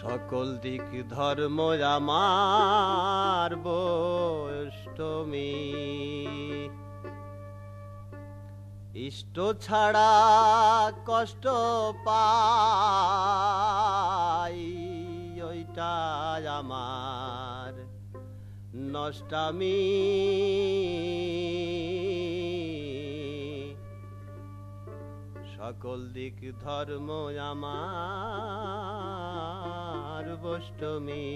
সকল দিক ধর্ম আমার বৈষ্টমী, ইষ্ট ছাড়া কষ্ট পাই ওইটা আমার নষ্টামি। সকল দিক ধর্ম আমার বৈষ্টমী,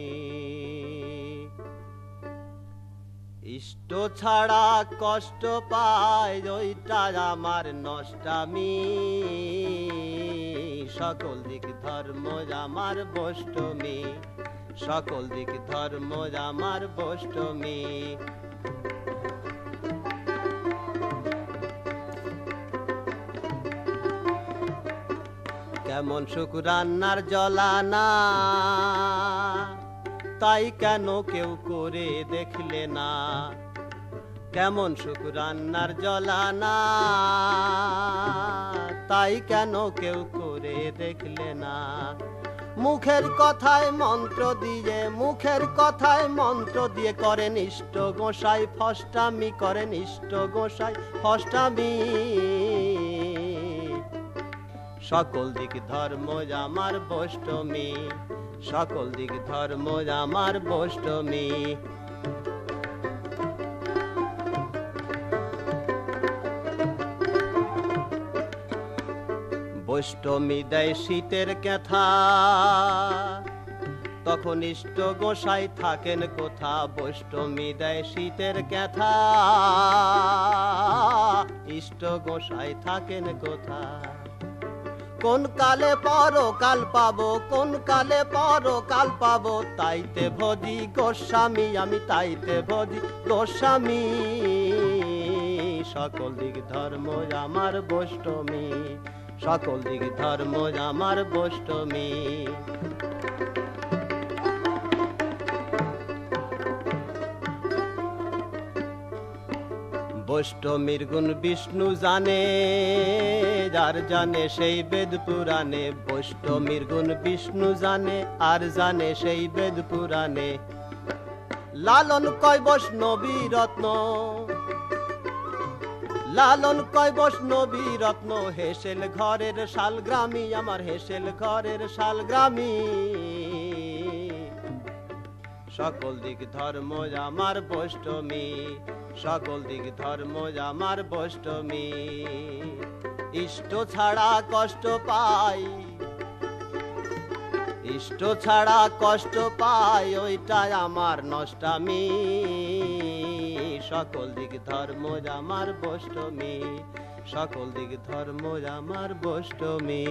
ইষ্ট ছাড়া কষ্ট পায় ওইটা আমার নষ্টামি। সকল দিক ধর্ম আমার বৈষ্টমী, সকল দিক ধর্ম আমার বৈষ্টমী। কেমন সুখ রান্নার জ্বলানা, তাই কেন কেউ করে দেখলে না। কেমন সুখ রান্নার জ্বলানা, তাই কেন কেউ করে দেখলে না। মুখের কথায় মন্ত্র দিয়ে, মুখের কথায় মন্ত্র দিয়ে করেন ইষ্ট গোসাই ফষ্টামি, করেন ইষ্ট গোসাই ফষ্টামি। সকল দিক ধর্ম আমার বৈষ্টমী, সকল দিক ধর্ম আমার বৈষ্টমী। বৈষ্টমী দেয় শীতের ক্যাথা, তখন ইষ্ট গোসাই থাকেন কোথা। বৈষ্টমী দেয় শীতের ক্যাথা, ইষ্ট গোসাই থাকেন কোথা। কোন কালে পরকাল পাবো, কোন কালে পরকাল পাবো, তাইতে ভজি গোস্বামী আমি, তাইতে ভজি গোস্বামী। সকল দিক ধর্ম আমার বৈষ্টমী, সকল দিক ধর্ম আমার বৈষ্টমী। বৈষ্টমীর গুণ বিষ্ণু জানে, আর জানে সেই বেদ পুরাণে। বৈষ্টমীর গুণ বিষ্ণু জানে, আর জানে সেই বেদ পুরাণে। লালন কয় বৈষ্ণবী রত্ন, লালন কয় বৈষ্ণবী রত্ন। হেসেল ঘরের শালগ্রামী আমার, হেসেল ঘরের শালগ্রামী। সকল দিক ধর্ম আমার বৈষ্টমী, সকল দিক ধর্ম আমার বৈষ্টমী। ইষ্ট ছাড়া কষ্ট পাই, ইষ্ট ছাড়া কষ্ট পাই ওইটা আমার নষ্টামি। সকল দিক ধর্ম আমার বৈষ্টমী, সকল দিক ধর্ম আমার বৈষ্টমী।